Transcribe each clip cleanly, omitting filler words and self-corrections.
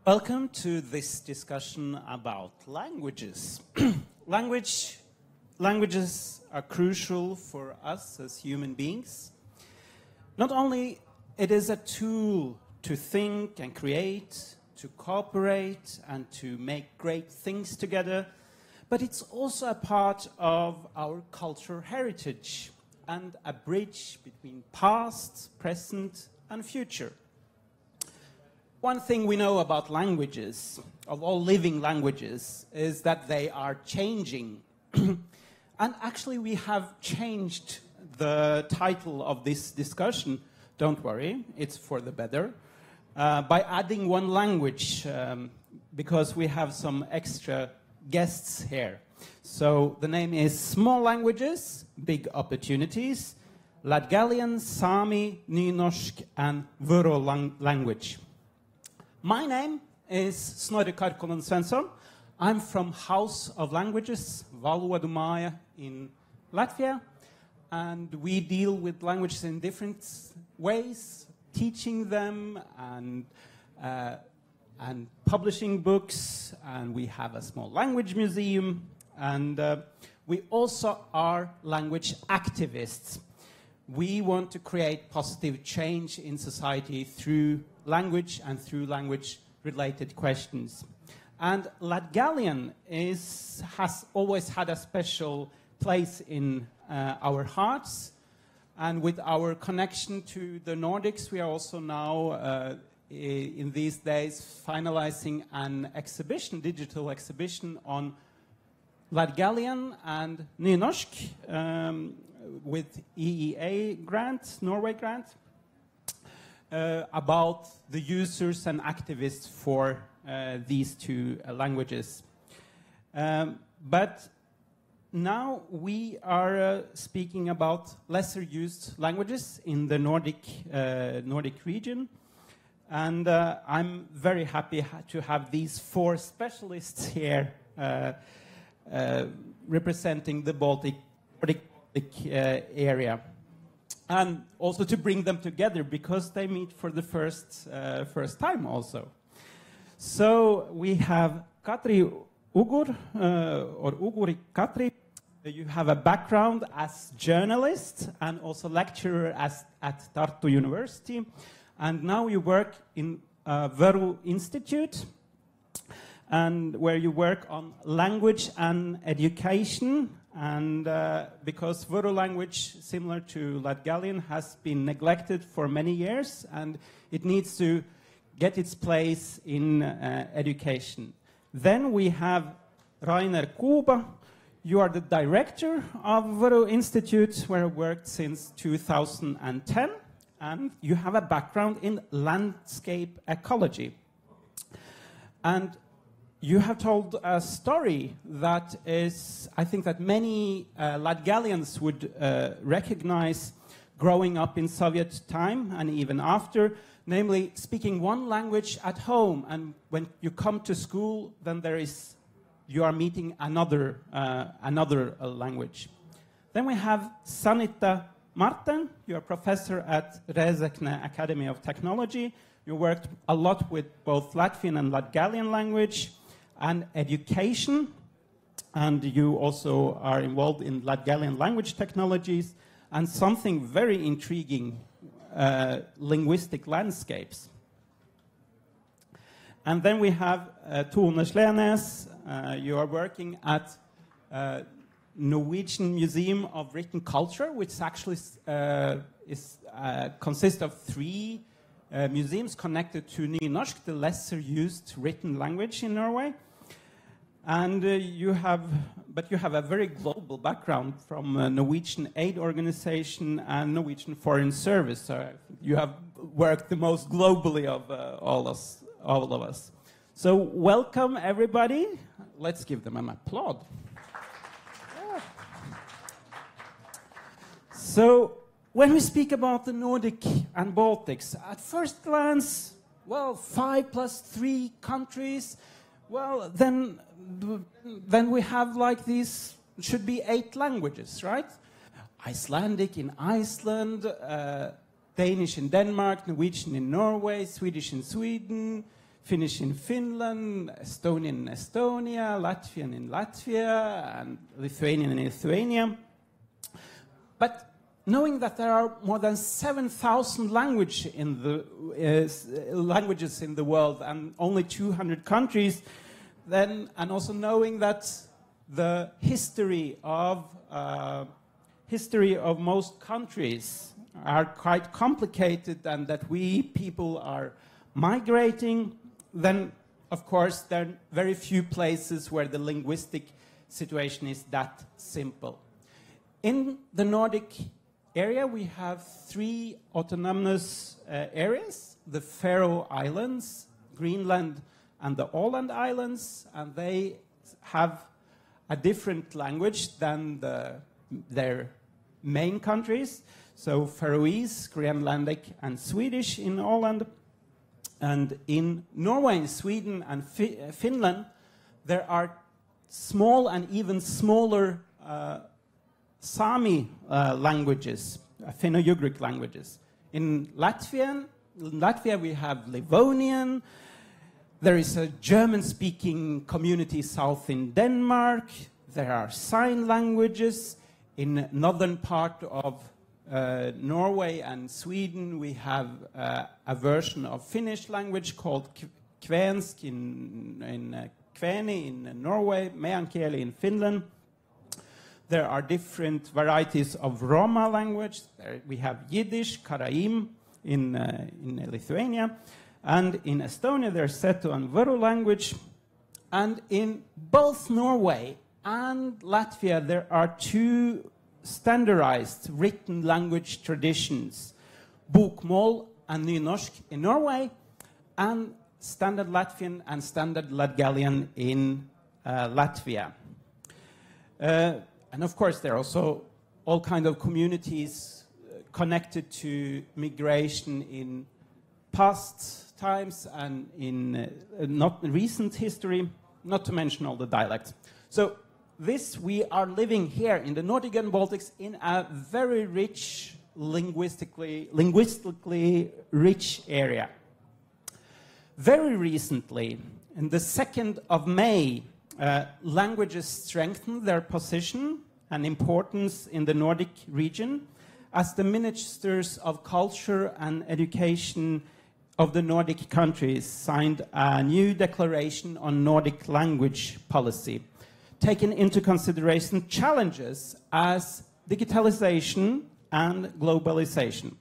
Welcome to this discussion about languages. Languages are crucial for us as human beings. Not only it is a tool to think and create, to cooperate and to make great things together, but it's also a part of our cultural heritage and a bridge between past, present and future. One thing we know about languages, of all living languages, is that they are changing. And actually we have changed the title of this discussion, don't worry, it's for the better, by adding one language, because we have some extra guests here. So the name is Small Languages, Big Opportunities, Latgalian, Sami, Nynorsk and Vuro language. My name is Snorre Karkkonen Svensson. I'm from House of Languages, valodas in Latvia, and we deal with languages in different ways, teaching them and publishing books, and we have a small language museum, and we also are language activists. We want to create positive change in society through language and through language-related questions. And Latgalian has always had a special place in our hearts, and with our connection to the Nordics, we are also now, in these days, finalizing an exhibition, digital exhibition on Latgalian and Nynorsk with EEA grant, Norway grant, about the users and activists for these two languages. But now we are speaking about lesser used languages in the Nordic region. And I'm very happy to have these four specialists here representing the Baltic area. And also to bring them together because they meet for the first time also. So we have Kadri Ugur, or Uguri Kadri. You have a background as journalist and also lecturer at Tartu University. And now you work in Võru Institute, and where you work on language and education. And because Võru language, similar to Latgalian, has been neglected for many years, and it needs to get its place in education. Then we have Rainer Kuuba. You are the director of Võru Institute, where I worked since 2010, and you have a background in landscape ecology. And you have told a story that is, I think that many Latgalians would recognize growing up in Soviet time and even after, namely speaking one language at home, and when you come to school, then you are meeting another language. Then we have Sanita Martena. You are professor at Rēzeknes Academy of Technology. You worked a lot with both Latvian and Latgalian language and education, and you also are involved in Latgalian language technologies and something very intriguing, linguistic landscapes. And then we have Tone Slenes. You are working at Norwegian Museum of Written Culture, which actually consists of three museums connected to Nynorsk, the lesser used written language in Norway. And you have a very global background from Norwegian Aid Organization and Norwegian Foreign Service. So you have worked the most globally of all of us. So welcome everybody. Let's give them an applause. Yeah. So when we speak about the Nordic and Baltics, at first glance, well, 5 + 3 countries. Well, then we have like these, should be 8 languages, right? Icelandic in Iceland, Danish in Denmark, Norwegian in Norway, Swedish in Sweden, Finnish in Finland, Estonian in Estonia, Latvian in Latvia, and Lithuanian in Lithuania. But knowing that there are more than 7,000 languages in the world and only 200 countries, then, and also knowing that the history of most countries are quite complicated and that we people are migrating, then of course there are very few places where the linguistic situation is that simple. In the Nordic area we have 3 autonomous areas, the Faroe Islands, Greenland and the Åland Islands, and they have a different language than their main countries. So Faroese, Greenlandic and Swedish in Åland. And in Norway, Sweden and Finland, there are small and even smaller Sami languages, Finno-Ugric languages. In Latvia we have Livonian. There is a German-speaking community south in Denmark. There are sign languages. In northern part of Norway and Sweden, we have a version of Finnish language called kvensk in Kvæni in Norway, meänkieli in Finland. There are different varieties of Roma language. We have Yiddish, Karaim in Lithuania. And in Estonia, there's Seto and Võru language. And in both Norway and Latvia, there are 2 standardized written language traditions, Bokmål and Nynorsk in Norway, and Standard Latvian and Standard Latgalian in Latvia. And of course, there are also all kinds of communities connected to migration in past times and in not recent history, not to mention all the dialects. So we are living here in the Nordic and Baltics in a very rich, linguistically rich area. Very recently, in the 2nd of May, languages strengthened their position and importance in the Nordic region as the ministers of culture and education of the Nordic countries signed a new declaration on Nordic language policy, taking into consideration challenges as digitalization and globalization.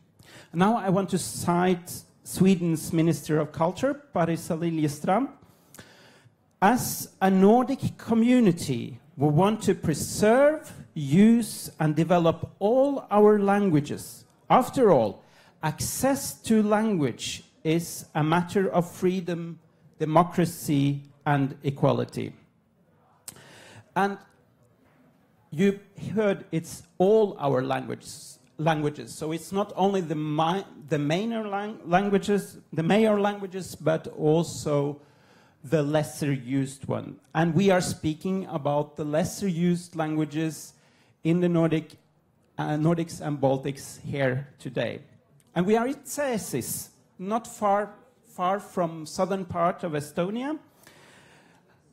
Now I want to cite Sweden's Minister of Culture, Parisa Liljestrand. As a Nordic community, we want to preserve, use and develop all our languages. After all, access to language is a matter of freedom, democracy and equality. And you heard it's all our languages. So it's not only the major languages, but also the lesser used one. And we are speaking about the lesser used languages in the Nordics and Baltics here today. And we are in Cēsis, not far from southern part of Estonia.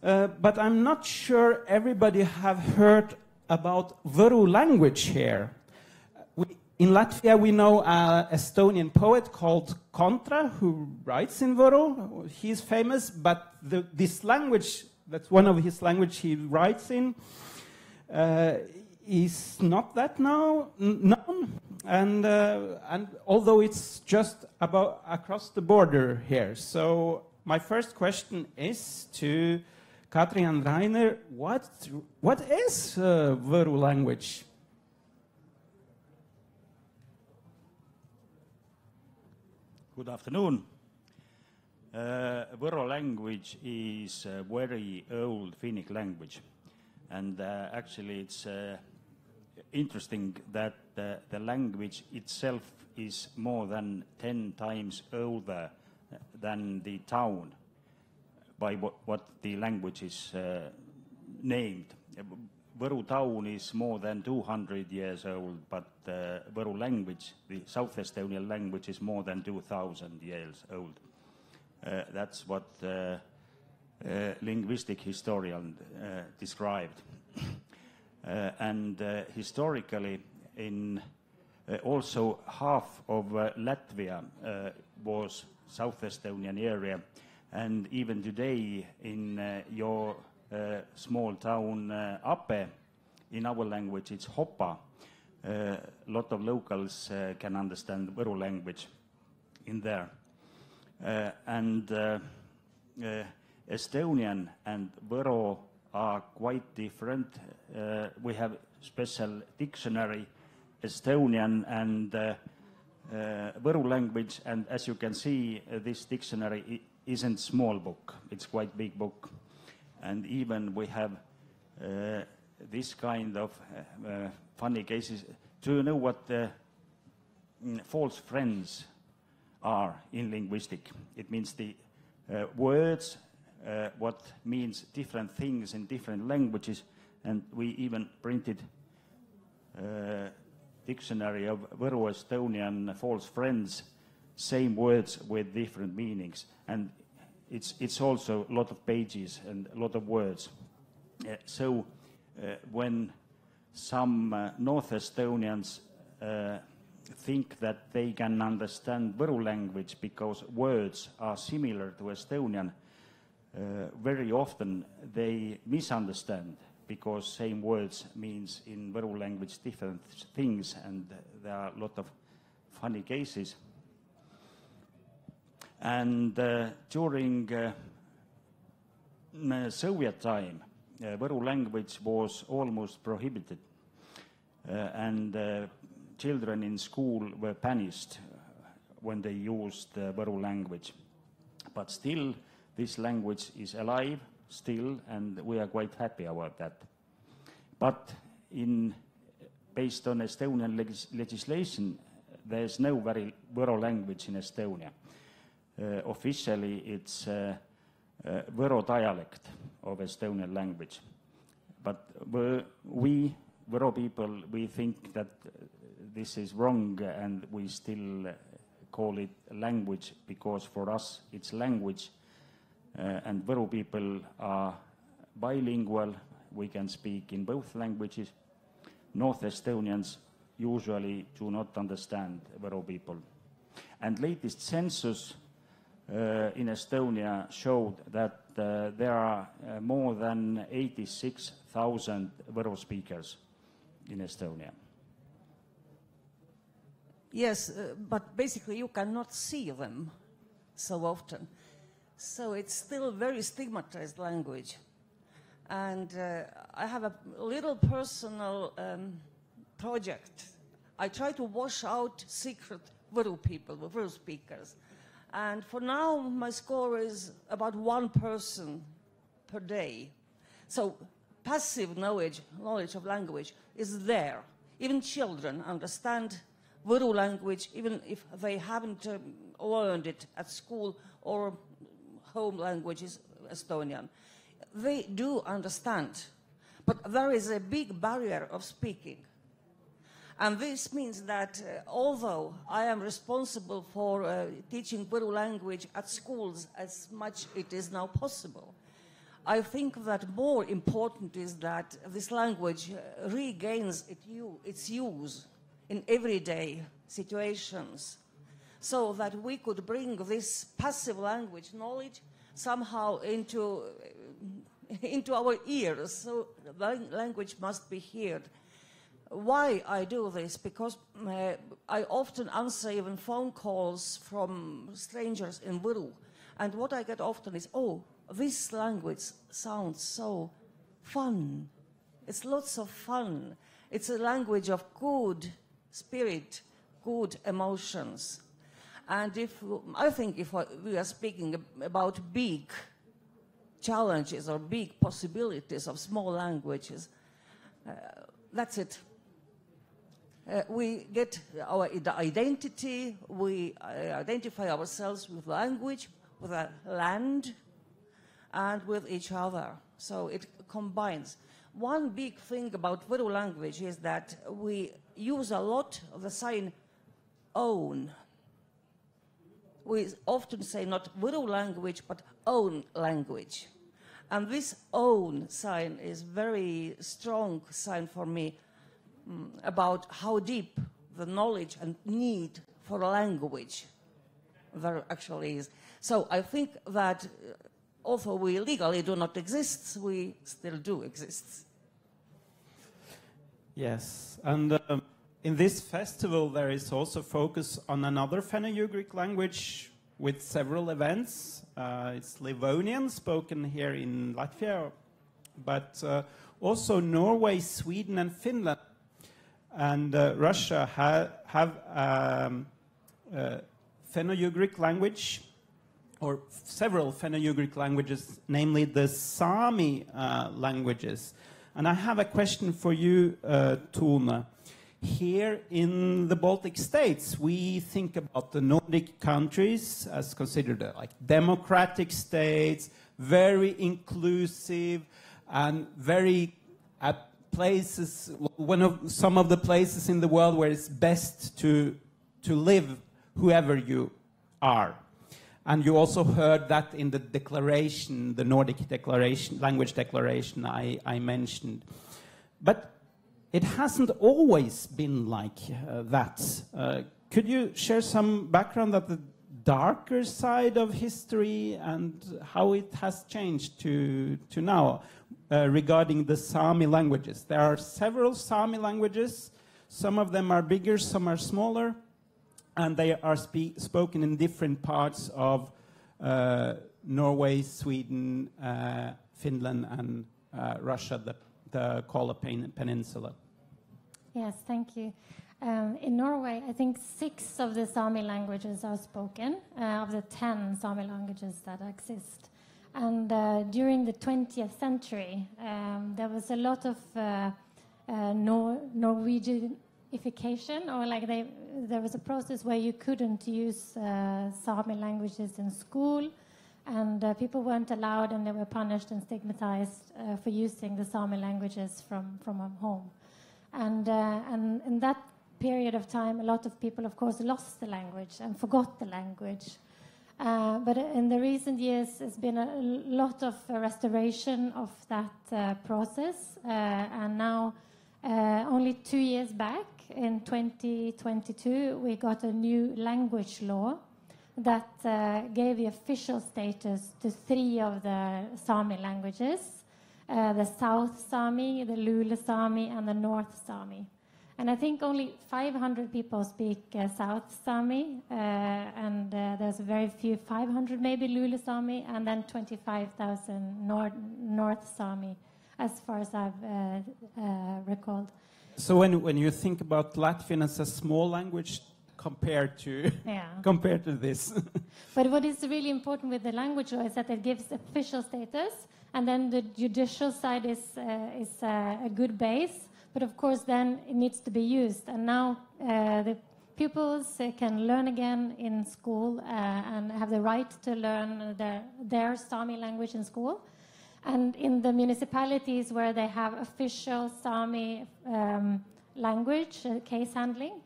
But I'm not sure everybody have heard about Võru language here. In Latvia, we know an Estonian poet called Kontra, who writes in Võru. He's famous, but this language, that's one of his language he writes in, is not that known. And although it's just about across the border here. So my first question is to Kadri and Rainer, what is Võru language? Good afternoon. Võru language is a very old Finnic language, and actually it's interesting that the language itself is more than 10 times older than the town by what the language is named. Võru town is more than 200 years old, but Võru language, the South Estonian language, is more than 2,000 years old. That's what linguistic historian described. And historically, in also half of Latvia was South Estonian area, and even today in your small town Ape, in our language it's Hopa. A lot of locals can understand Võru language in there. And Estonian and Võro are quite different. We have special dictionary, Estonian and Võru language, and as you can see, this dictionary isn't small book, it's quite big book. And even we have this kind of funny cases. Do you know what false friends are in linguistic? It means the words what means different things in different languages, and we even printed dictionary of Võru Estonian false friends, same words with different meanings, and it's also a lot of pages and a lot of words. So when some North Estonians think that they can understand Võru language because words are similar to Estonian, very often they misunderstand because same words means in Võru language different things, and there are a lot of funny cases. And during Soviet time, Võru language was almost prohibited, and children in school were punished when they used Võru language. But still, this language is alive still, and we are quite happy about that. But based on Estonian legislation, there is no Võru language in Estonia. Officially, it's Võru dialect of Estonian language. But we, Võru people, we think that this is wrong, and we still call it language because for us it's language. And Võru people are bilingual. We can speak in both languages. North Estonians usually do not understand Võru people. And latest census in Estonia showed that there are more than 86,000 Võru speakers in Estonia. Yes, but basically you cannot see them so often. So it's still a very stigmatized language. And I have a little personal project. I try to wash out secret Võru people, Võru speakers. And for now, my score is about one person per day. So passive knowledge of language is there. Even children understand Võru language, even if they haven't learned it at school or home language is Estonian. They do understand, but there is a big barrier of speaking. And this means that although I am responsible for teaching Võru language at schools as much it is now possible, I think that more important is that this language regains its use in everyday situations, so that we could bring this passive language knowledge somehow into our ears. So the language must be heard. Why I do this? Because I often answer even phone calls from strangers in Võru, and what I get often is, oh, this language sounds so fun. It's lots of fun. It's a language of good spirit, good emotions. And I think if we are speaking about big challenges or big possibilities of small languages, that's it. We get our identity, we identify ourselves with language, with a land, and with each other. So it combines. One big thing about Võru language is that we use a lot of the sign own. we often say not Viru language, but own language. And this own sign is very strong sign for me about how deep the knowledge and need for a language there actually is. So I think that although we legally do not exist, we still do exist. Yes, and in this festival there is also focus on another Finno-Ugric language with several events. It's Livonian, spoken here in Latvia, but also Norway, Sweden and Finland. And Russia have Finno-Ugric language, or several Finno-Ugric languages, namely the Sami languages. And I have a question for you, Tone. Here in the Baltic states, we think about the Nordic countries as considered like democratic states, very inclusive, and very places, some of the places in the world where it's best to live, whoever you are. And you also heard that in the declaration, the Nordic declaration, language declaration I mentioned. But it hasn't always been like that. Could you share some background of the darker side of history and how it has changed to now regarding the Sami languages? There are several Sami languages. Some of them are bigger, some are smaller, and they are spoken in different parts of Norway, Sweden, Finland, and Russia, the Kola Peninsula. Yes, thank you. In Norway, I think 6 of the Sami languages are spoken, of the 10 Sami languages that exist. And during the 20th century, there was a lot of Norwegianification, or like there was a process where you couldn't use Sami languages in school, and people weren't allowed, and they were punished and stigmatized for using the Sami languages from home. And in that period of time, a lot of people, of course, lost the language and forgot the language. But in the recent years, there's been a lot of restoration of that process. And now, only 2 years back, in 2022, we got a new language law that gave the official status to 3 of the Sami languages. The South Sami, the Lule Sami, and the North Sami. And I think only 500 people speak South Sami, and there's very few, 500 maybe Lule Sami, and then 25,000 North Sami, as far as I've recalled. So when you think about Latvian as a small language compared to this. But what is really important with the language law is that it gives official status, and then the judicial side is a good base. But of course, then it needs to be used. And now the pupils can learn again in school and have the right to learn their Sami language in school. And in the municipalities where they have official Sami language, case handling,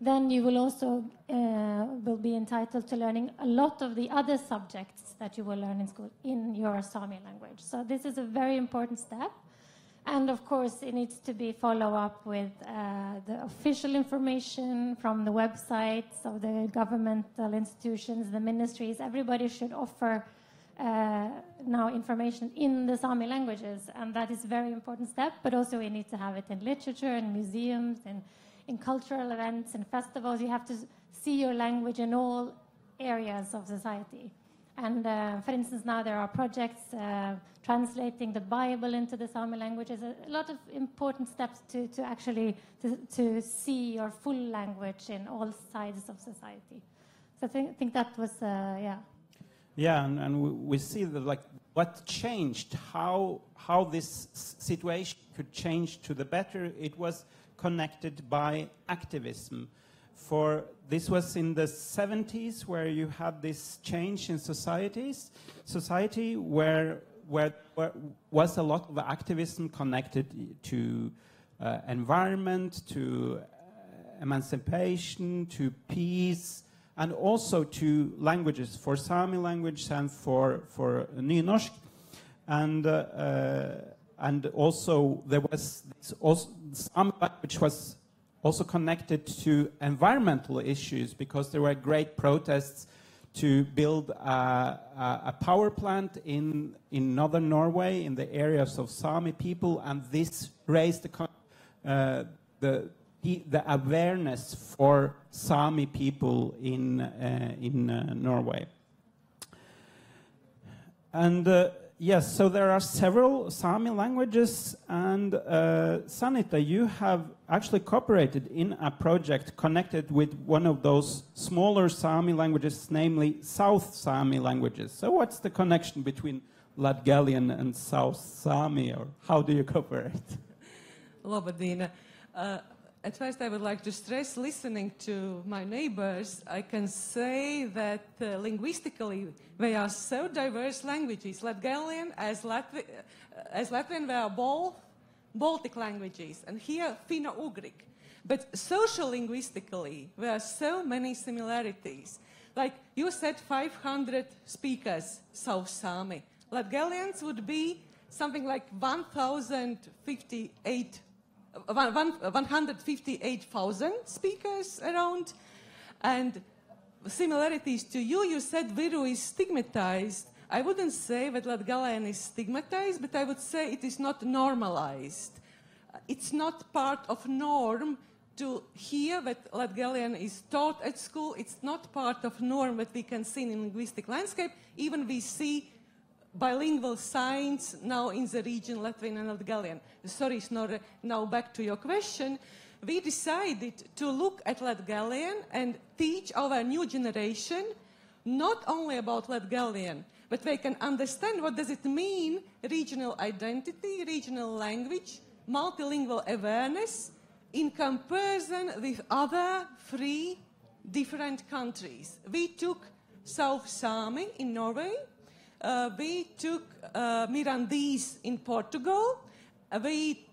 then you will also will be entitled to learning a lot of the other subjects that you will learn in school in your Sami language. So this is a very important step. And of course, it needs to be follow up with the official information from the websites of the governmental institutions, the ministries. Everybody should offer now information in the Sami languages, and that is a very important step. But also we need to have it in literature, in museums, in cultural events, in festivals. You have to see your language in all areas of society. And for instance, now there are projects translating the Bible into the Sami languages. A lot of important steps to actually to see your full language in all sides of society. So I think that was Yeah, and we see that, like, what changed, how this situation could change to the better. It was connected by activism. For this was in the 70s where you had this change in society where was a lot of activism connected to environment, to emancipation, to peace, and also to languages, for Sami language and for nynorsk. And also there was Sami language was also connected to environmental issues, because there were great protests to build a power plant in northern Norway, in the areas of Sami people, and this raised the awareness for Sami people in Norway. And yes, so there are several Sami languages, and Sanita, you have actually cooperated in a project connected with one of those smaller Sami languages, namely South Sami languages. So what's the connection between Latgalian and South Sami, or how do you cooperate? Labadīna. At first, I would like to stress, listening to my neighbors, I can say that linguistically they are so diverse languages. Latgalian as Latvian, they are both Baltic languages, and here Finno-Ugric. But social-linguistically, there are so many similarities. Like you said, 500 speakers, South Sami. Latgalians would be something like 158,000 speakers around. And similarities to you, you said Viru is stigmatized. I wouldn't say that Latgalian is stigmatized, but I would say it is not normalized. It's not part of norm to hear that Latgalian is taught at school. It's not part of norm that we can see in linguistic landscape. Even we see bilingual signs now in the region, Latvian and Latgalian. Sorry, Snorre, now back to your question. We decided to look at Latgalian and teach our new generation not only about Latgalian, but they can understand what does it mean, regional identity, regional language, multilingual awareness, in comparison with other 3 different countries. We took South Sami in Norway. We took Mirandese in Portugal. We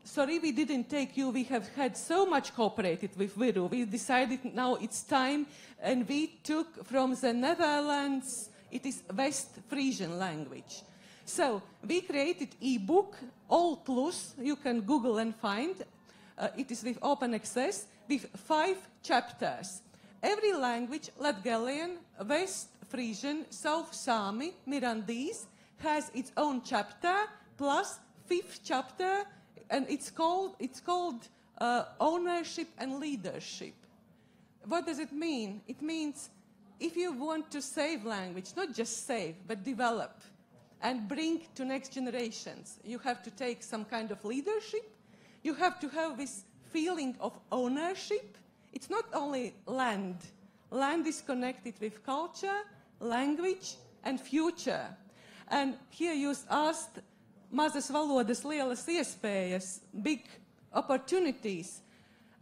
didn't take you. We have had so much cooperated with Viru. We decided now it's time, and we took from the Netherlands, it is West Frisian language. So we created e-book, All Plus, you can Google and find. It is with open access, with 5 chapters. Every language, Latgalian, West Frisian, South Sami, Mirandese, has its own chapter, plus 5th chapter, and it's called ownership and leadership. What does it mean? It means if you want to save language, not just save, but develop and bring to next generations, you have to take some kind of leadership. You have to have this feeling of ownership. It's not only land. Land is connected with culture, language, and future. And here you asked, Mazas, valodas, lielas, iespējas, big opportunities.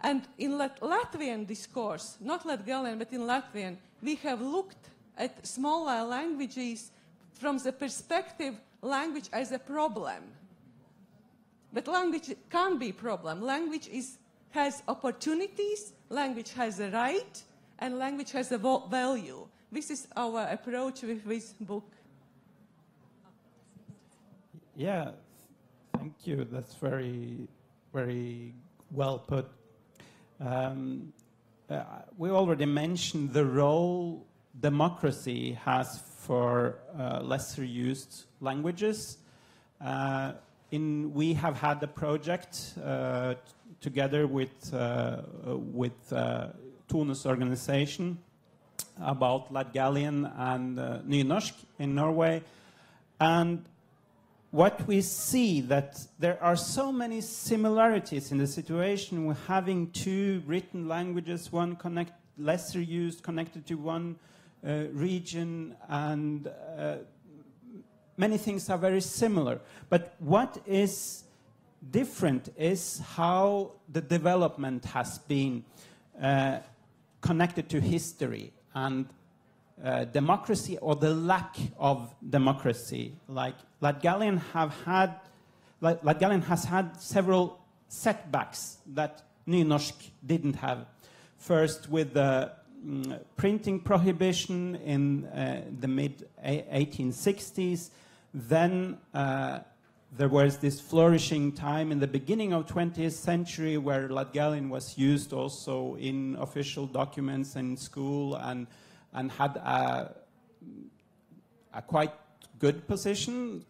And in Latvian discourse, not Latgalian, but in Latvian, we have looked at smaller languages from the perspective language as a problem. But language can't be a problem. Language has opportunities, language has a right, and language has a value. This is our approach with this book. Yeah, thank you. That's very, very well put. We already mentioned the role democracy has for lesser used languages. We have had a project together with Tone's organization about Latgalian and nynorsk in Norway. And what we see that there are so many similarities in the situation with having 2 written languages, one lesser used, connected to one region, and many things are very similar. But what is different is how the development has been connected to history and democracy, or the lack of democracy. Like Latgalian has had several setbacks that nynorsk didn't have. First with the printing prohibition in the mid-1860s. Then there was this flourishing time in the beginning of 20th century where Latgalian was used also in official documents in school and had a quite good position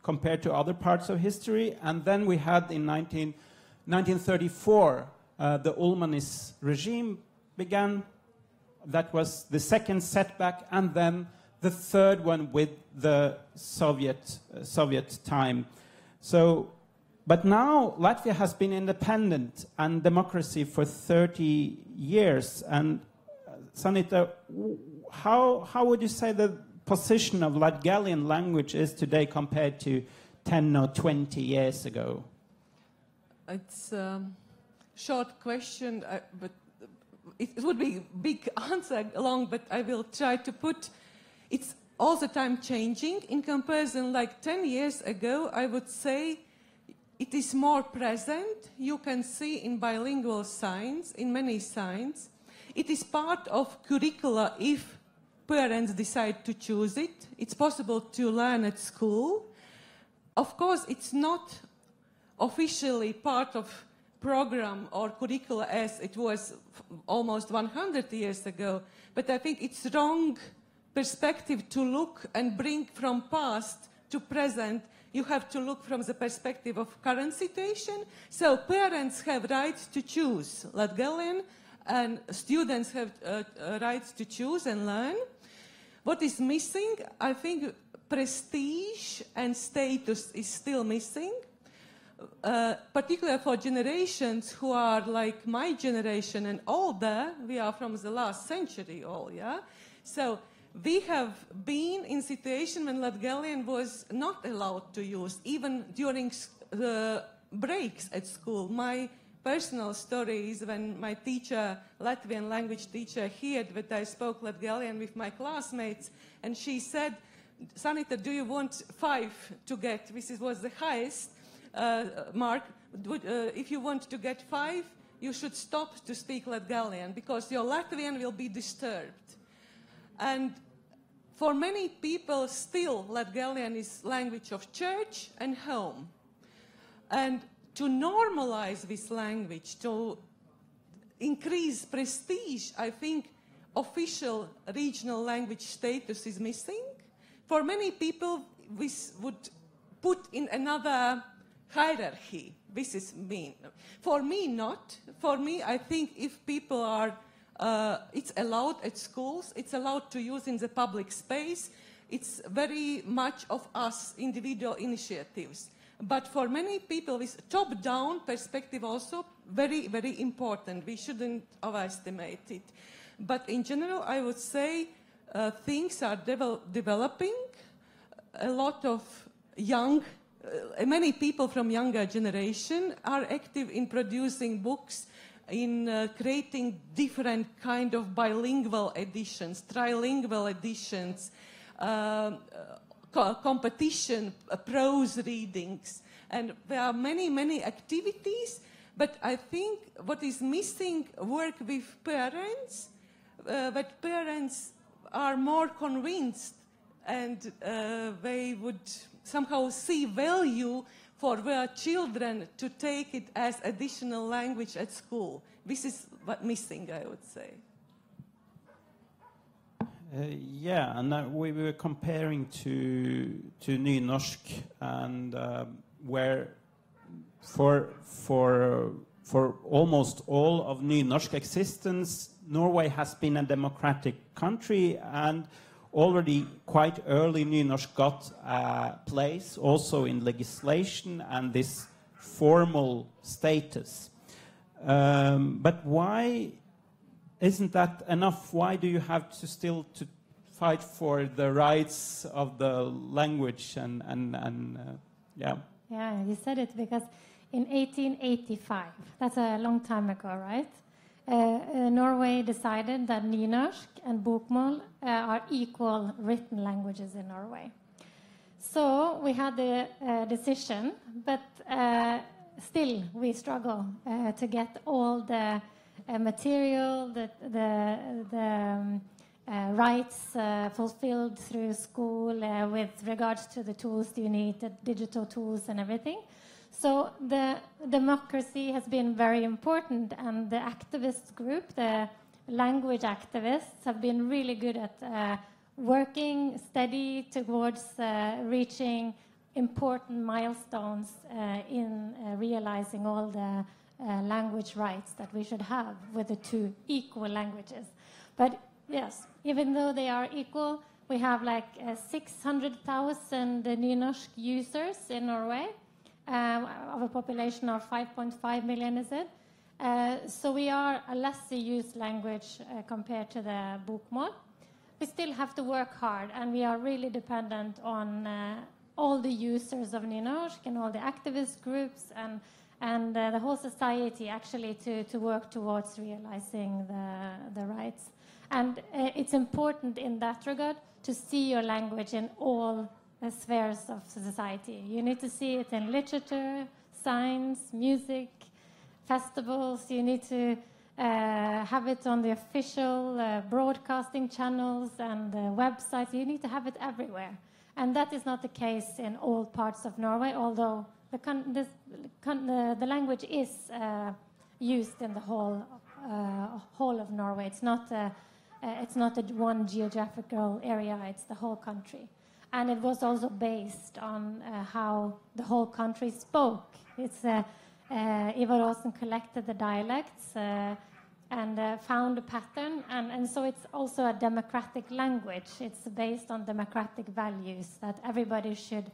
compared to other parts of history. And then we had in 1934 the Ulmanis regime began. That was the second setback, and then the third one with the Soviet time. So, but now Latvia has been independent and democracy for 30 years. And Sanita, how would you say the position of Latgalian language is today compared to 10 or 20 years ago? It's a short question, but it would be a big answer long, but I will try to put, it's all the time changing. In comparison, like 10 years ago, I would say it is more present. You can see in bilingual science, in many science. It is part of curricula if parents decide to choose it. It's possible to learn at school. Of course, it's not officially part of program or curricula as it was almost 100 years ago, but I think it's wrong perspective to look and bring from past to present. You have to look from the perspective of current situation. So parents have rights to choose Latgalian, and students have rights to choose and learn. What is missing? I think prestige and status is still missing, particularly for generations who are like my generation and older. We are from the last century all, yeah? So we have been in situation when Latgalian was not allowed to use, even during the breaks at school. My personal story is when my teacher, Latvian language teacher, heard that I spoke Latgalian with my classmates, and she said, Sanita, do you want 5 to get? This was the highest mark. If you want to get 5, you should stop to speak Latgalian because your Latvian will be disturbed. And for many people, still Latgalian is language of church and home. And to normalize this language, to increase prestige, I think official regional language status is missing. For many people, this would put in another hierarchy. This is mean. For me, not. For me, I think if people are, it's allowed at schools, it's allowed to use in the public space, it's very much of us, individual initiatives. But for many people, this top-down perspective also very, very important. We shouldn't overestimate it. But in general, I would say things are developing. A lot of many people from younger generation are active in producing books, in creating different kind of bilingual editions, trilingual editions, competition, prose readings. And there are many, many activities, but I think what is missing work with parents, that parents are more convinced and they would somehow see value for their children to take it as additional language at school. This is what missing, I would say. Yeah, and we were comparing to nynorsk, and where for almost all of nynorsk existence, Norway has been a democratic country, and already quite early nynorsk got a place also in legislation and this formal status. But why isn't that enough? Why do you have to still to fight for the rights of the language yeah? Yeah, you said it because in 1885, that's a long time ago, right? Norway decided that nynorsk and bokmål are equal written languages in Norway. So we had the decision, but still we struggle to get all the material, the rights fulfilled through school with regards to the tools you need, the digital tools and everything. So the democracy has been very important, and the activist group, the language activists, have been really good at working steady towards reaching important milestones in realizing all the language rights that we should have with the two equal languages. But yes, even though they are equal, we have like 600,000 nynorsk users in Norway, of a population of 5.5 million, is it? So we are a lesser used language compared to the bokmål. We still have to work hard, and we are really dependent on all the users of nynorsk and all the activist groups and the whole society actually to work towards realizing the rights. And it's important in that regard to see your language in all the spheres of society. You need to see it in literature, science, music, festivals. You need to have it on the official broadcasting channels and websites. You need to have it everywhere. And that is not the case in all parts of Norway, although the language is used in the whole of Norway. It's not one geographical area, it's the whole country. And it was also based on how the whole country spoke. It's Īvara Osena collected the dialects and found a pattern, and so it's also a democratic language. It's based on democratic values, that everybody should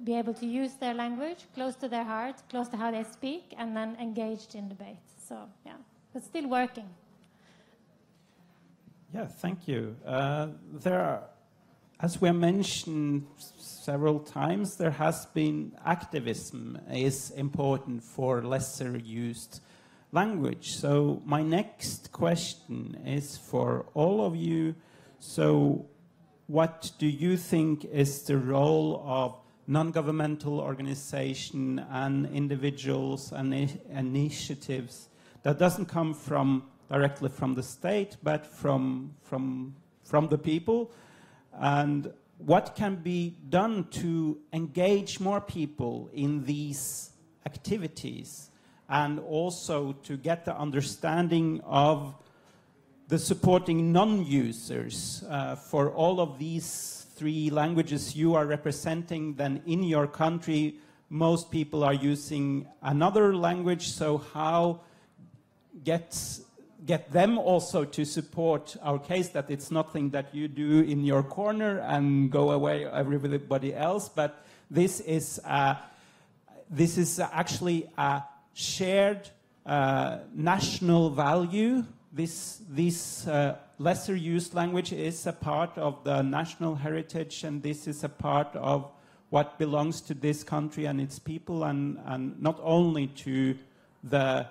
be able to use their language close to their heart, close to how they speak, and then engaged in debate. So, yeah, but still working. Yeah, thank you. There are, as we mentioned several times, there has been activism is important for lesser used language. So my next question is for all of you. So what do you think is the role of non-governmental organization and individuals and initiatives that doesn't come directly from the state, but from the people? And what can be done to engage more people in these activities, and also to get the understanding of the supporting non-users for all of these three languages you are representing? Then in your country, most people are using another language, so how get them also to support our case, that it's nothing that you do in your corner and go away everybody else, but this is actually a shared national value. This lesser used language is a part of the national heritage, and this is a part of what belongs to this country and its people, and not only to the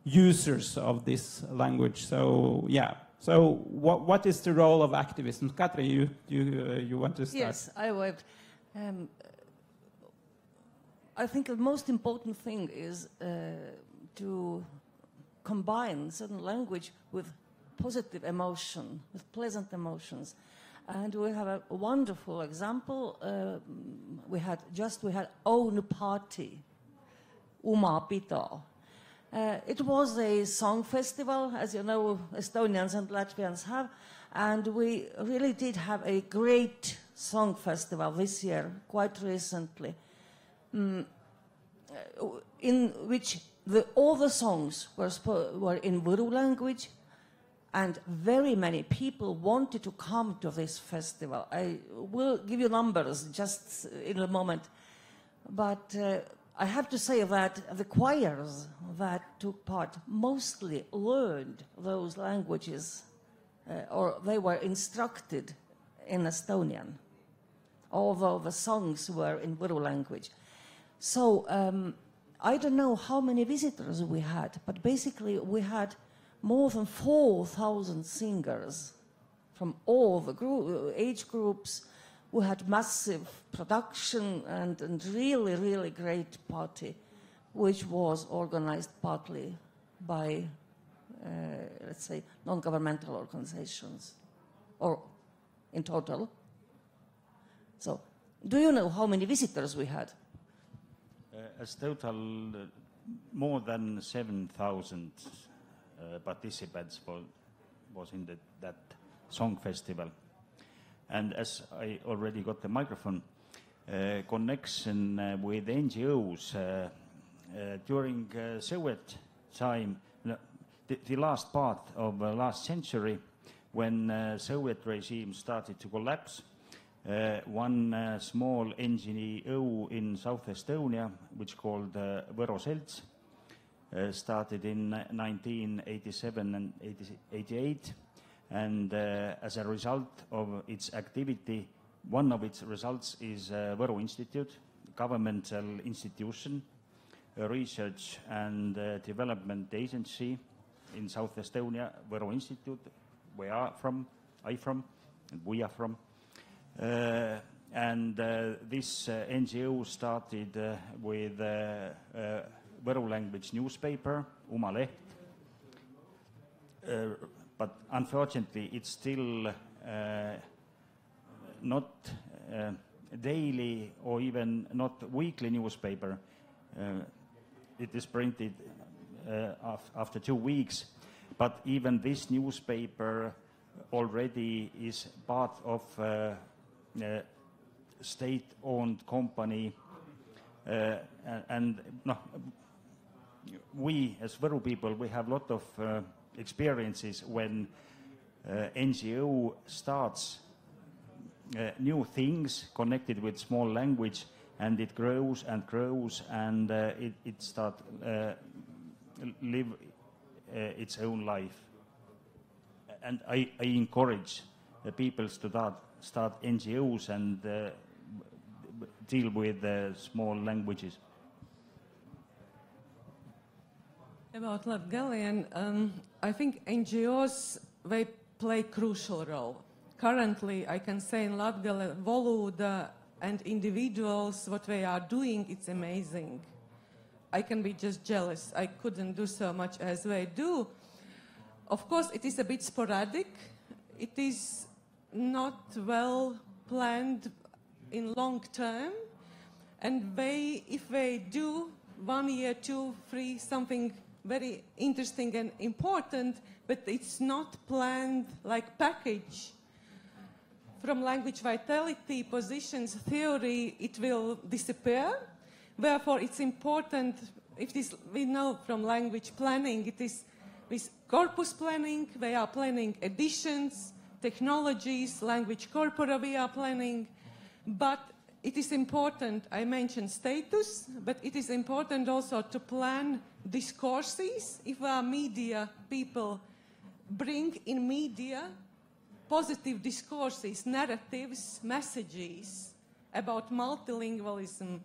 users of this language. So yeah. So what is the role of activism? Kadri, you want to start? Yes, I would. I think the most important thing is to combine certain language with positive emotion, with pleasant emotions. And we have a wonderful example. We had own party, Uma Pito. It was a song festival, as you know, Estonians and Latvians have, and we really did have a great song festival this year, quite recently, in which all the songs were in Võru language, and very many people wanted to come to this festival. I will give you numbers just in a moment, but I have to say that the choirs that took part mostly learned those languages, or they were instructed in Estonian, although the songs were in Võru language. So I don't know how many visitors we had, but basically we had more than 4,000 singers from all the age groups. We had massive production and really, really great party, which was organized partly by let's say, non-governmental organizations, or in total. So, do you know how many visitors we had? As total, more than 7,000 participants was in that song festival. And as I already got the microphone, connection with NGOs during Soviet time, the last part of last century, when Soviet regime started to collapse, one small NGO in South Estonia, which called Võro Selts, started in 1987 and 88, and as a result of its activity, one of its results is Võro Institute, governmental institution, a research and development agency in South Estonia, Võro Institute, where I from, and we are from. And this NGO started with Võro language newspaper, Uma Leht, but unfortunately it's still not daily or even not weekly newspaper. It is printed after 2 weeks, but even this newspaper already is part of state-owned company, and no, we as Võru people, we have a lot of experiences when NGO starts new things connected with small language, and it grows and grows, and it starts live its own life. And I encourage the people to start NGOs and deal with small languages. About Latgalian, I think NGOs, they play crucial role. Currently, I can say in Latgale, valoda and individuals, what they are doing, it's amazing. I can be just jealous. I couldn't do so much as they do. Of course, it is a bit sporadic. It is not well planned in long term. And if they do 1 year, 2, 3, something very interesting and important, but it's not planned like package. From language vitality, positions, theory, it will disappear. Therefore, it's important, we know from language planning, it is with corpus planning, they are planning editions, technologies, language corpora we are planning, but it is important, I mentioned status, but it is important also to plan discourses. If our media people bring in media positive discourses, narratives, messages about multilingualism,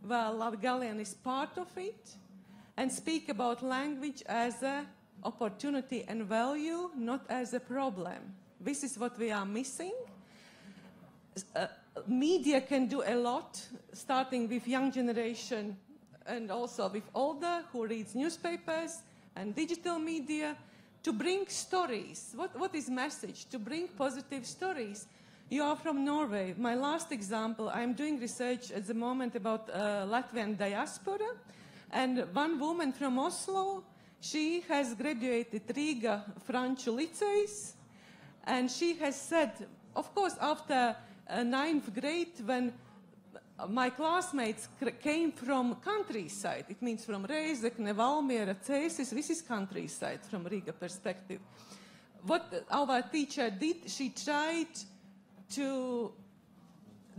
well, Latgalian is part of it, and speak about language as an opportunity and value, not as a problem. This is what we are missing. Media can do a lot, starting with young generation and also with older who reads newspapers and digital media, to bring stories. What is message? To bring positive stories. You are from Norway. My last example, I'm doing research at the moment about Latvian diaspora, and one woman from Oslo, she has graduated Riga French lycees, and she has said, of course, after 9th grade, when my classmates came from countryside, it means from Rēzekne, Valmiera, Cēsis, this is countryside from Riga perspective. What our teacher did, she tried to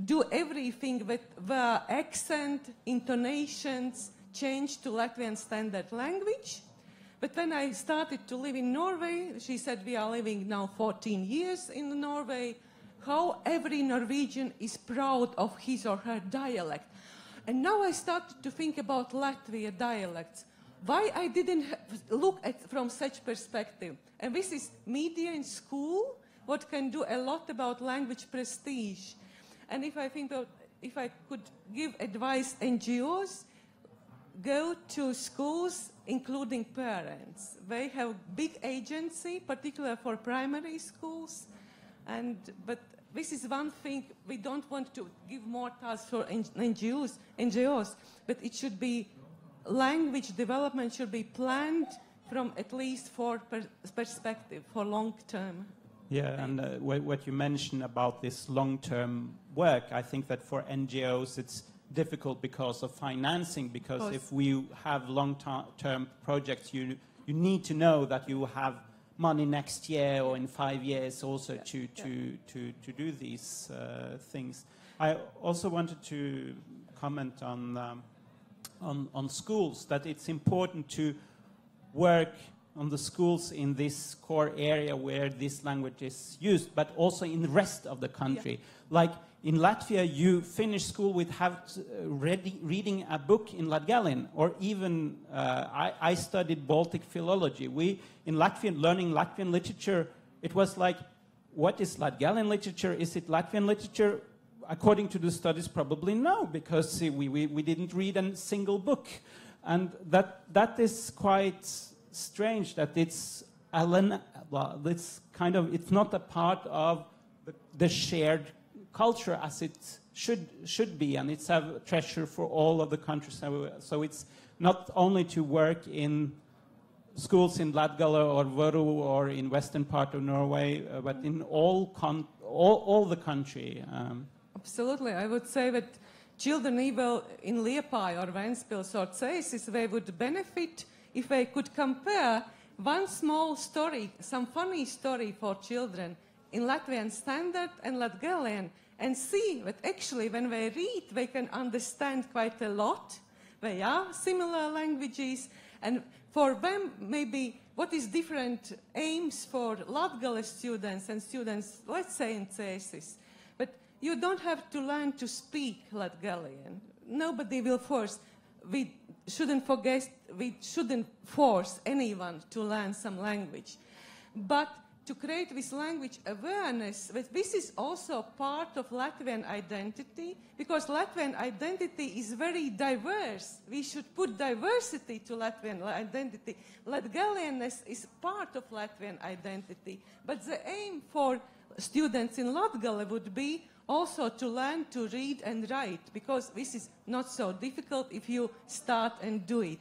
do everything with the accent, intonations, changed to Latvian standard language. But when I started to live in Norway, she said we are living now 14 years in Norway, how every Norwegian is proud of his or her dialect. And now I started to think about Latvia dialects. Why I didn't look at from such perspective. And this is media in school, what can do a lot about language prestige. And if I could give advice, NGOs, go to schools including parents. They have big agency, particularly for primary schools, but this is one thing we don't want to give more tasks for NGOs, but it should be, language development should be planned from at least for perspective, for long term. Yeah, and what you mentioned about this long-term work, I think that for NGOs it's difficult because of financing, because if we have long-term projects, you need to know that you have money next year or in 5 years also to do these things. I also wanted to comment on schools, that it's important to work on the schools in this core area where this language is used, but also in the rest of the country. Like in Latvia, you finish school with reading a book in Latgalian, or even I studied Baltic philology. We, in Latvian, learning Latvian literature, it was like, what is Latgalian literature? Is it Latvian literature? According to the studies, probably no, because we didn't read a single book. And that is quite strange, that it's it's not a part of the shared culture as it should be, and it's a treasure for all of the countries. So it's not only to work in schools in Latgale or Vøru or in western part of Norway, but in all the country. Absolutely, I would say that children even in Liepāja or Ventspils or Cēsis, they would benefit if they could compare one small story, some funny story for children in Latvian standard and Latgalian, and see that actually when they read, they can understand quite a lot. They are similar languages, and for them, maybe what is different aims for Latgale students and students, let's say in Cēsis. But you don't have to learn to speak Latgalian. Nobody will force. We shouldn't force anyone to learn some language. But to create this language awareness, that this is also part of Latvian identity, because Latvian identity is very diverse. We should put diversity to Latvian identity. Latgalianness is part of Latvian identity, but the aim for students in Latgale would be also to learn to read and write, because this is not so difficult if you start and do it.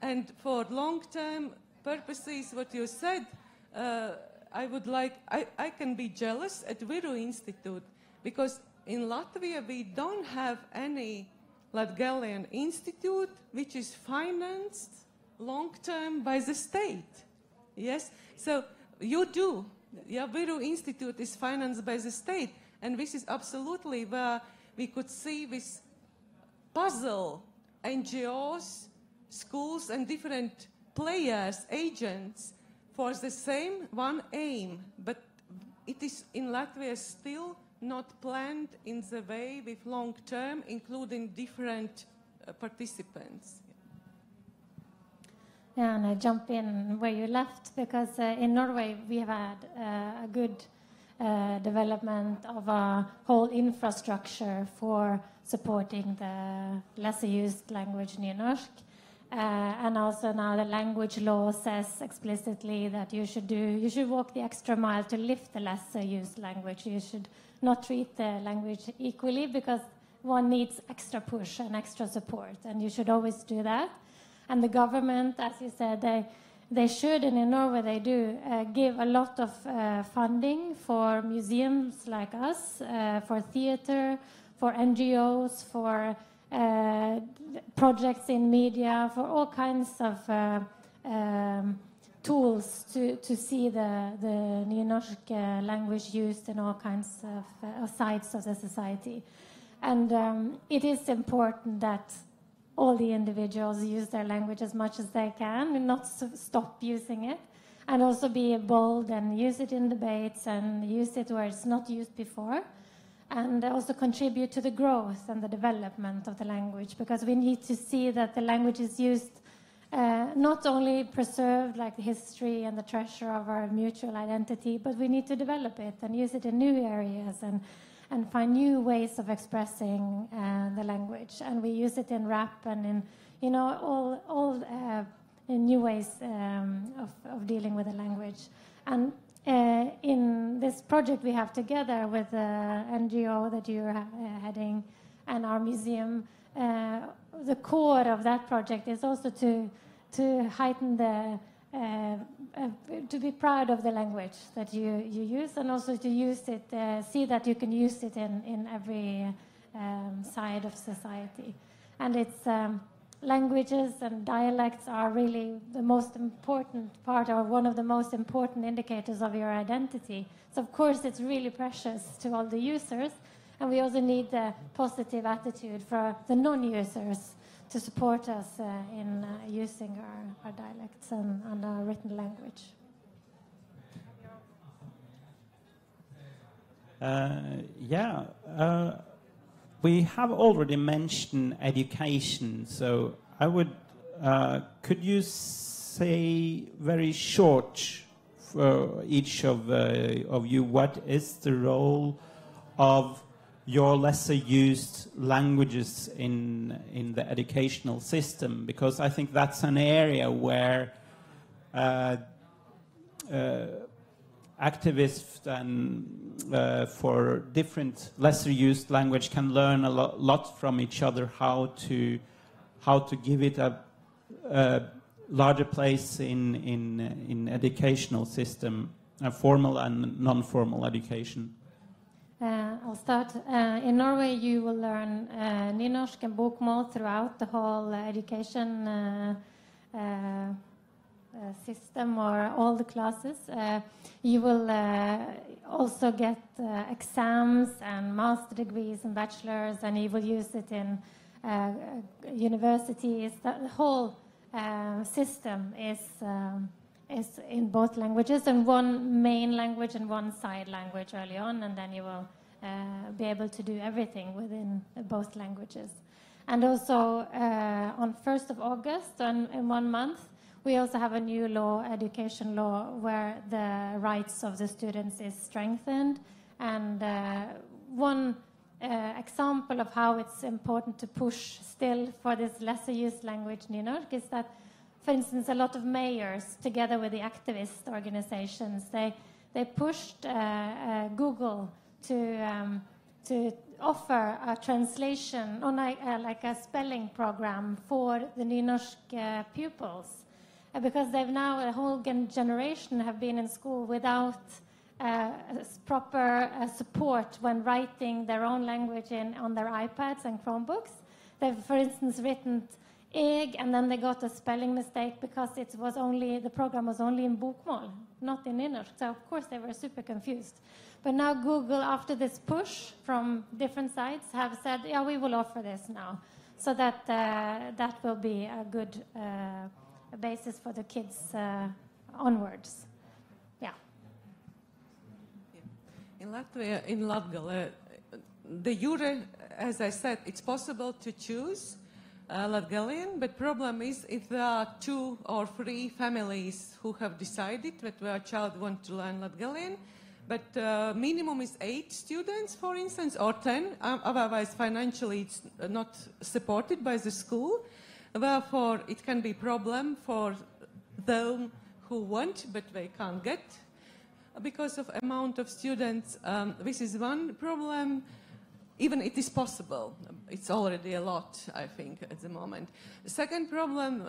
And for long-term purposes, what you said, I can be jealous at Viru Institute, because in Latvia we don't have any Latgalian institute which is financed long-term by the state. Yes? So you do. Yeah, Viru Institute is financed by the state, and this is absolutely where we could see this puzzle, NGOs, schools and different players, agents, for the same one aim, but it is in Latvia still not planned in the way with long term, including different participants. Yeah, and I jump in where you left, because in Norway we have had a good development of a whole infrastructure for supporting the lesser used language nynorsk. And also now the language law says explicitly that you should walk the extra mile to lift the lesser used language. You should not treat the language equally, because one needs extra push and extra support, and you should always do that. And the government, as you said, they should, and in Norway they do, give a lot of funding for museums like us, for theater, for NGOs, for projects in media, for all kinds of tools to see the nynorsk language used in all kinds of sides of the society. And it is important that all the individuals use their language as much as they can and not stop using it, and also be bold and use it in debates and use it where it's not used before. And also contribute to the growth and the development of the language, because we need to see that the language is used, not only preserved like the history and the treasure of our mutual identity, but we need to develop it and use it in new areas and find new ways of expressing the language. And we use it in rap and in all new ways of dealing with the language. And in this project we have together with the NGO that you're heading and our museum, the core of that project is also to heighten the to be proud of the language that you use, and also to use it, see that you can use it in every side of society. And it's languages and dialects are really the most important part, or one of the most important indicators of your identity. So of course it's really precious to all the users, and we also need a positive attitude for the non-users to support us in using our dialects and our written language. We have already mentioned education, so I would, could you say very short for each of you, what is the role of your lesser used languages in the educational system? Because I think that's an area where activists and for different lesser used language can learn a lot from each other, how to give it a larger place in educational system, formal and non-formal education. I'll start. In Norway, you will learn nynorsk and bokmål throughout the whole education system, or all the classes. You will also get exams and master degrees and bachelors, and you will use it in universities. The whole system is in both languages, and one main language and one side language early on, and then you will be able to do everything within both languages. And also on 1st of August, in 1 month, we also have a new law, education law, where the rights of the students is strengthened. And one example of how it's important to push still for this lesser used language, nynorsk, is that, for instance, a lot of mayors, together with the activist organizations, they pushed Google to offer a translation, on like a spelling program for the nynorsk pupils. Because they've now, a whole generation have been in school without proper support when writing their own language on their iPads and Chromebooks. They've, for instance, written egg, and then they got a spelling mistake because the program was only in bokmål, not in nynorsk. So of course they were super confused. But now Google, after this push from different sides, have said, yeah, we will offer this now, so that that will be a good basis for the kids onwards. Yeah. In Latvia, in Latgaliešu, de jure, as I said, it's possible to choose Latgalian, but problem is if there are 2 or 3 families who have decided that their child wants to learn Latgalian, but minimum is 8 students, for instance, or 10, otherwise financially it's not supported by the school. Therefore, it can be a problem for those who want, but they can't get because of amount of students. This is one problem. Even it is possible. It's already a lot, I think, at the moment. The second problem,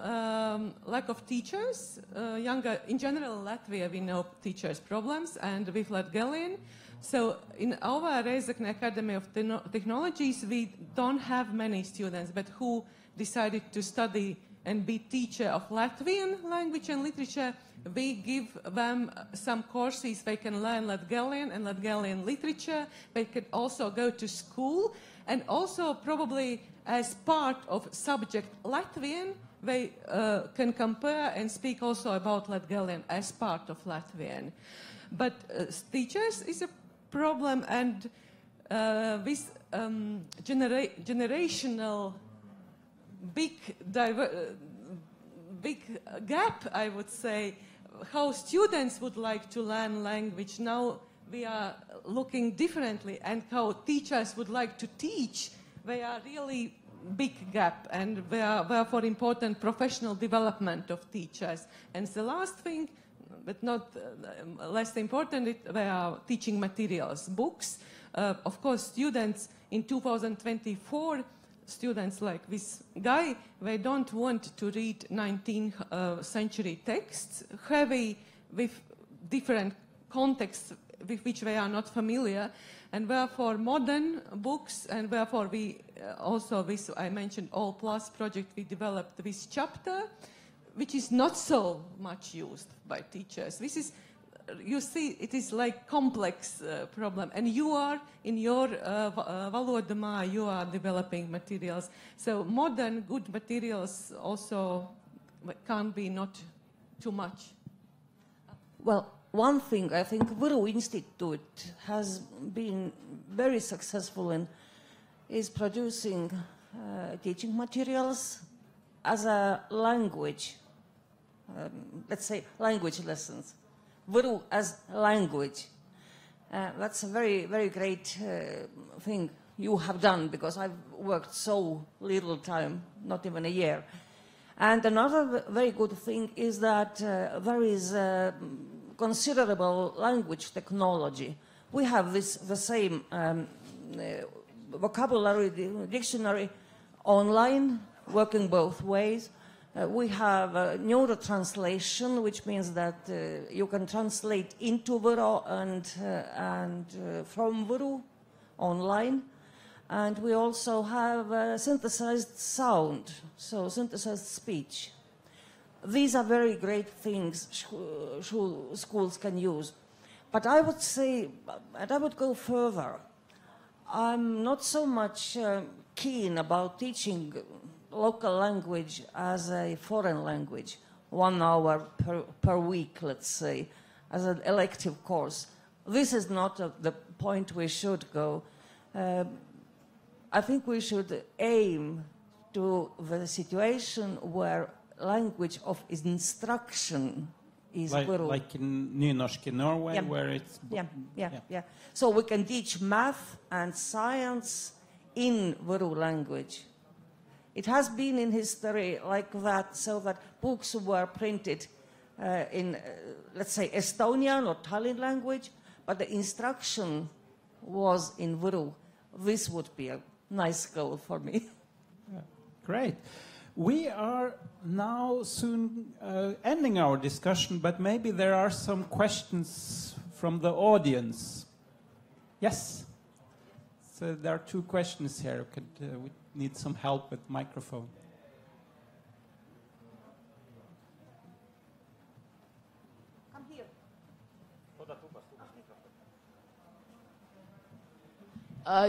lack of teachers. In general, Latvia, we know teachers' problems, and with Latgalian. So in our Rēzeknes Academy of Technologies, we don't have many students, but who decided to study and be teacher of Latvian language and literature. We give them some courses. They can learn Latgalian and Latgalian literature. They can also go to school, and also probably as part of subject Latvian, they can compare and speak also about Latgalian as part of Latvian. But teachers is a problem, and this generational big gap, I would say, how students would like to learn language. Now we are looking differently, and how teachers would like to teach. They are really big gap, and therefore important professional development of teachers. And the last thing, but not less important, they are teaching materials, books. Of course, students in 2024, students like this guy, they don't want to read 19th century texts, heavy with different contexts with which they are not familiar, and therefore modern books, and therefore we also, this I mentioned All Plus project, we developed this chapter, which is not so much used by teachers. This is, you see, it is like complex problem, and you are in your valodā, you are developing materials. So modern good materials also can't be not too much. Well, one thing I think Võru Institute has been very successful in is producing teaching materials as a language, let's say language lessons. Võru as language. That's a very, very great thing you have done, because I've worked so little time, not even a year. And another very good thing is that there is considerable language technology. We have the same vocabulary dictionary online, working both ways. We have neurotranslation, which means that you can translate into Võru and from Võru online. And we also have synthesized sound, so synthesized speech. These are very great things schools can use. But I would say, and I would go further, I'm not so much keen about teaching local language as a foreign language, 1 hour per week, let's say, as an elective course. This is not the point we should go. I think we should aim to the situation where language of instruction is Võru. Like in Nynorsk in Norway, where it's... Yeah. So we can teach math and science in Võru language. It has been in history like that, so that books were printed in, let's say, Estonian or Tallinn language, but the instruction was in Võru. This would be a nice goal for me. Yeah. Great. We are now soon ending our discussion, but maybe there are some questions from the audience. Yes? So there are 2 questions here. We need some help with microphone. Come here.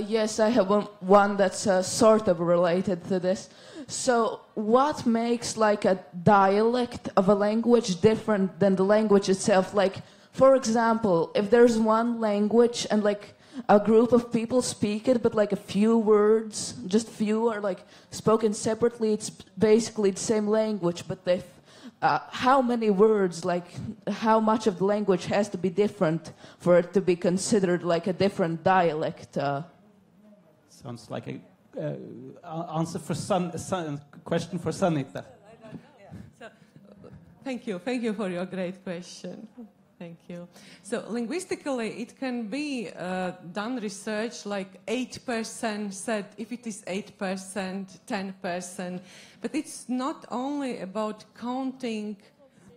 Yes, I have one that's sort of related to this. So what makes like a dialect of a language different than the language itself? Like, for example, if there's one language and like a group of people speak it, but like a few words, just few are like spoken separately, it's basically the same language, but they how many words, like how much of the language has to be different for it to be considered like a different dialect? Sounds like a answer for question for Sanita. So, thank you for your great question. Thank you. So linguistically, it can be done research like 8% said if it is 8%, 10%, but it's not only about counting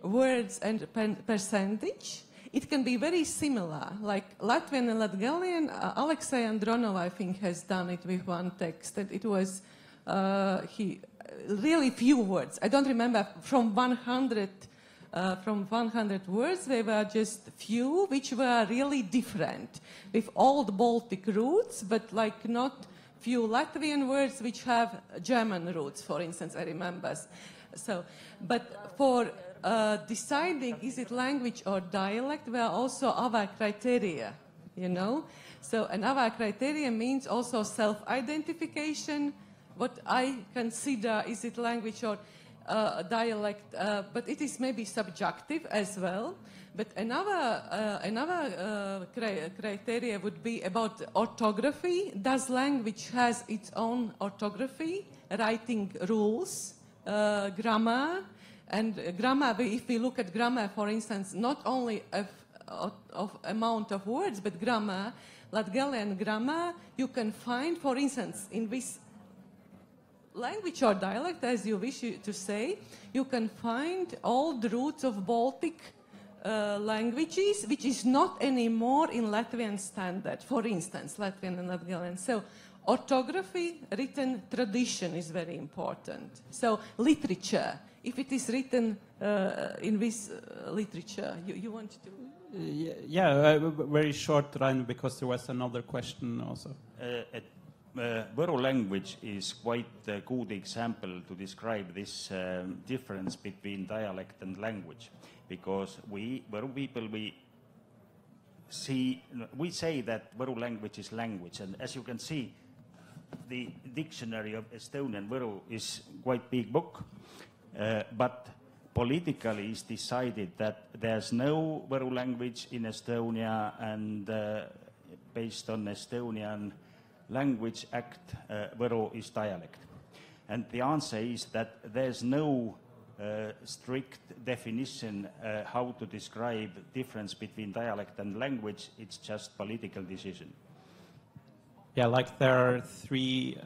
words and percentage. It can be very similar, like Latvian and Latgalian. Alexei Andronov, I think, has done it with one text. And it was really few words. I don't remember from 100 words. There were just few which were really different, with old Baltic roots, but like not few Latvian words which have German roots, for instance. I remember. So, but for deciding is it language or dialect, there are also other criteria, you know. So, and other criteria means also self-identification. What I consider is it language or dialect, but it is maybe subjective as well. But another criteria would be about orthography. Does language has its own orthography, writing rules, grammar? And grammar, if we look at grammar, for instance, not only of amount of words, but grammar, Latgalian grammar, you can find, for instance, in this language or dialect, as you wish to say, you can find all the roots of Baltic languages, which is not anymore in Latvian standard, for instance, Latvian and Latgalian. So orthography, written tradition is very important. So literature, if it is written in this literature, you want to... Very short, Rainer, because there was another question also. Võru language is quite a good example to describe this difference between dialect and language, because we, Võru people, we say that Võru language is language, and as you can see, the dictionary of Estonian Võru is quite big book, but politically it's decided that there's no Võru language in Estonia, and based on Estonian Language Act, Võru is dialect. And the answer is that there's no strict definition how to describe difference between dialect and language. It's just political decision. Yeah, like there are three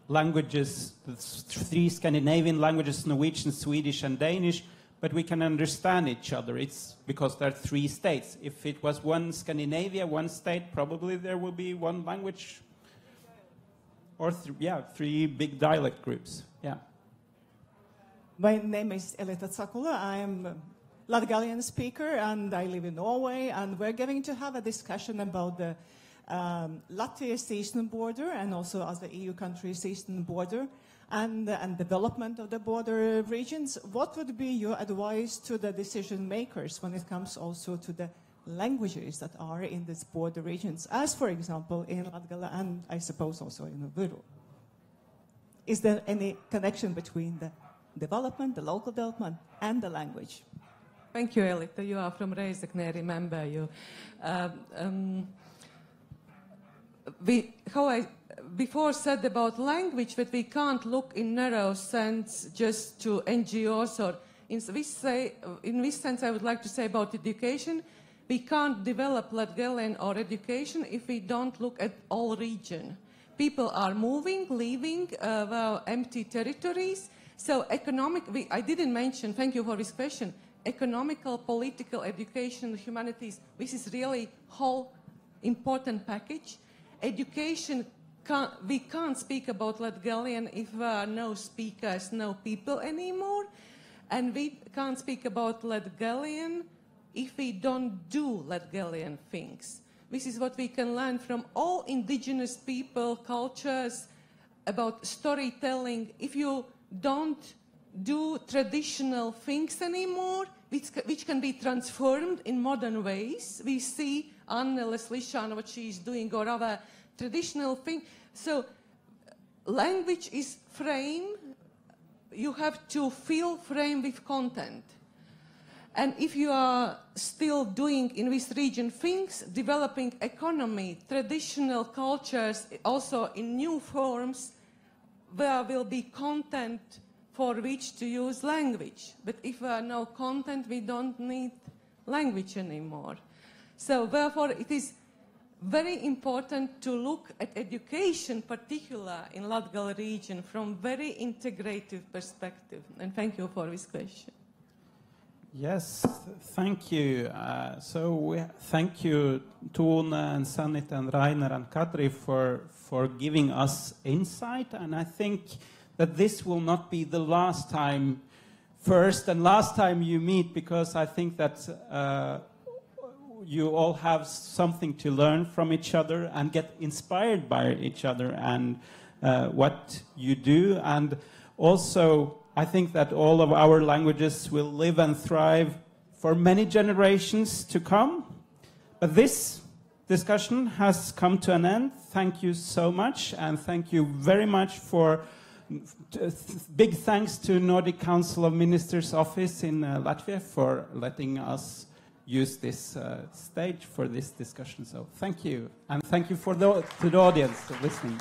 languages, three Scandinavian languages, Norwegian, Swedish, and Danish, but we can understand each other. It's because there are three states. If it was one Scandinavia, one state, probably there would be one language. Or three big dialect groups. Yeah. My name is Elita Tsakula. I am a Latgalian speaker, and I live in Norway. And we're going to have a discussion about the Latvia's eastern border, and also other EU countries' eastern border, and development of the border regions. What would be your advice to the decision makers when it comes also to the languages that are in these border regions, as for example in Latgale and I suppose also in Võru? Is there any connection between the development, the local development, and the language? Thank you, Elita. You are from Rēzeknes, I remember you. How I before said about language, that we can't look in narrow sense just to NGOs, or in this sense I would like to say about education. We can't develop Latgalian or education if we don't look at all region. People are moving, leaving empty territories. So I didn't mention, thank you for this question, economical, political, education, humanities. This is really whole important package. Education, we can't speak about Latgalian if there are no speakers, no people anymore. And we can't speak about Latgalian if we don't do Latgalian things. This is what we can learn from all indigenous people, cultures, about storytelling. If you don't do traditional things anymore, which can be transformed in modern ways, we see Annele Slišana, what she is doing, or other traditional things. So language is frame. You have to fill frame with content. And if you are still doing in this region things, developing economy, traditional cultures, also in new forms, there will be content for which to use language. But if there are no content, we don't need language anymore. So therefore, it is very important to look at education, particular in Latgale region, from very integrative perspective. And thank you for this question. Yes, thank you. Thank you, Tone and Sanita and Rainer and Kadri for giving us insight. And I think that this will not be the last time, first and last time you meet, because I think that you all have something to learn from each other and get inspired by each other and what you do. And also, I think that all of our languages will live and thrive for many generations to come. But this discussion has come to an end. Thank you so much, and thank you very much for Big thanks to Nordic Council of Ministers office in Latvia for letting us use this stage for this discussion. So thank you, and thank you to the audience for listening.